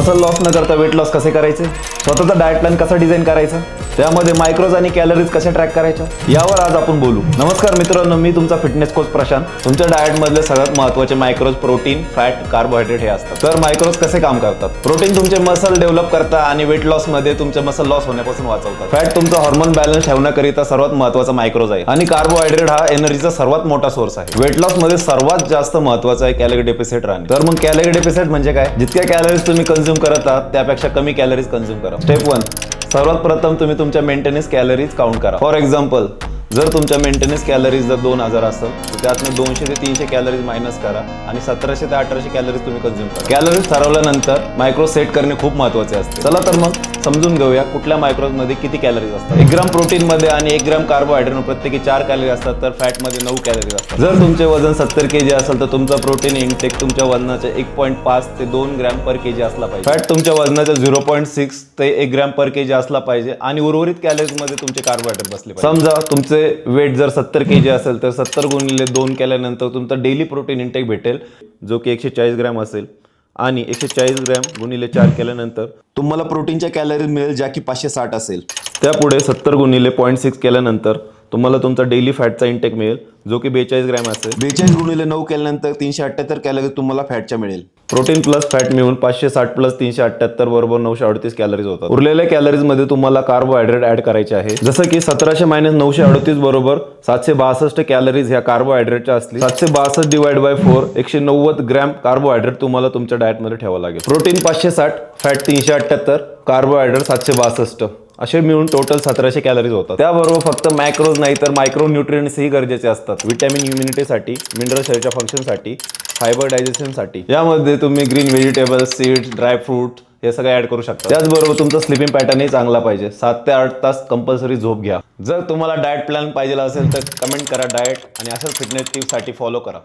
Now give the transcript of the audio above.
Muscle loss न करता weight loss कसे करायचे, स्वतःचा डाएट प्लॅन कसा डिझाईन करायचा, त्यामध्ये मायक्रोज आणि कॅलरीज कशा ट्रॅक करायच्या, यावर आज आपण बोलू. नमस्कार मित्रांनो, मी तुमचा फिटनेस कोच प्रशांत. तुमच्या डाएट मधले सगळ्यात महत्त्वाचे मायक्रोज प्रोटीन, फॅट, कार्बोहायड्रेट हे असतात. तर मायक्रोज कसे काम करतात? प्रोटीन तुमचे मसल डेव्हलप करता आणि वेट लॉस मध्ये तुमचे मसल लॉस होण्यापासून वाचवतात. फॅट तुमचा हार्मोन बॅलन्स ठेवण्याकरिता सर्वात महत्त्वाचा मायक्रोज आहे आणि कार्बोहायड्रेट हा एनर्जीचा सर्वात मोठा सोर्स आहे. वेट लॉस मध्ये सर्वात जास्त महत्त्वाचा आहे कॅलरी डेफिसिट राहणे. तर मग कॅलरी डेफिसिट म्हणजे काय? जितक्या कॅलरीज तुम्ही कंझ्युम करत आहात त्यापेक्षा कमी कॅलरीज कंझ्युम करा. स्टेप 1, सर्वात प्रथम तुम्ही तुमच्या मेंटेनन्स कॅलरीज काउंट करा. फॉर एक्झाम्पल, जर तुमच्या मेंटेनन्स कॅलरीज जर 2000 असेल तर त्यातनं 200 ते 300 कॅलरीज मायनस करा आणि 1700 ते 1800 कॅलरीज तुम्ही कंझ्युम करा. कॅलरीज ठरवल्यानंतर मायक्रो सेट करणे खूप महत्त्वाचे असते. चला तर मग समजून घेऊया कुठल्या मायक्रोज मध्ये किती कॅलरीज असतात. 1 ग्राम प्रोटीन मध्ये आणि 1 ग्राम कार्बोहायड्रेट प्रत्येकी 4 कॅलरी असतात, तर फॅट मध्ये 9 कॅलरीज असतात. जर तुमचे वजन 70 kg असेल तर तुमचा प्रोटीन इंटेक तुमच्या वजनाच्या 1.5 ते 2 ग्रॅम पर केजी असला पाहिजे. फॅट तुमच्या वजनाच्या 0.6 ते 1 ग्रॅम पर केजी असला पाहिजे आणि उर्वरित कॅलरीज मध्ये तुमचे कार्बोहायड्रेट बसले पाहिजे. समजा तुमचे वेट जर 70 kg असेल तर 70 गुणिले 2 केल्यानंतर तुमचा डेली प्रोटीन इंटेक भेटेल, जो की 140 ग्रॅम असेल आणि 140 ग्रॅम गुणिले 4 केल्यानंतर तुम्हाला प्रोटीनच्या कॅलरीज मिळेल, ज्या की 560 असेल. त्यापुढे 70 गुणिले 0.6 केल्यानंतर तुम्हाला तुमचा डेली फॅटचा इंटेक मिळेल, जो की 42 ग्रॅम असेल. 42 गुणिले 9 केल्यानंतर 378 कॅलरीज तुम्हाला फॅटच्या मिळेल. प्रोटीन प्लस फॅट मिळून 560 प्लस 378 बरोबर 938 कॅलरीज होतात. उरलेल्या कॅलरीज मध्ये तुम्हाला कार्बोहायड्रेट ऍड करायचे आहे. जसं की 1700 मायनस 938 बरोबर 762 कॅलरीज ह्या कार्बोहायड्रेटच्या असतील. 762 डिवाइड बाय 4 190 ग्रॅम कार्बोहायड्रेट तुम्हाला तुमच्या डाएट मध्ये ठेवावं लागेल. प्रोटीन 560, फॅट 378, कार्बोहायड्रेट 762 असे मिळून टोटल 1700 कॅलरीज होतात. त्याबरोबर फक्त मॅक्रोज नाही तर मायक्रो न्यूट्रिएंट्स ही गरजेचे असतात. विटॅमिन इम्युनिटीसाठी, मिनरल शरीराच्या फंक्शनसाठी, फायबर डायजेशनसाठी. यामध्ये तुम्ही green vegetables, seeds, dry fruit हे सगळं ऍड करू शकता. त्याचबरोबर तुमचा स्लीपिंग पॅटर्नही चांगला पाहिजे. 7 ते 8 तास कंपल्सरी झोप घ्या. जर तुम्हाला डाएट प्लॅन पाहिजे असेल तर कमेंट करा डाएट आणि अशाच फिटनेस टिप्ससाठी फॉलो करा.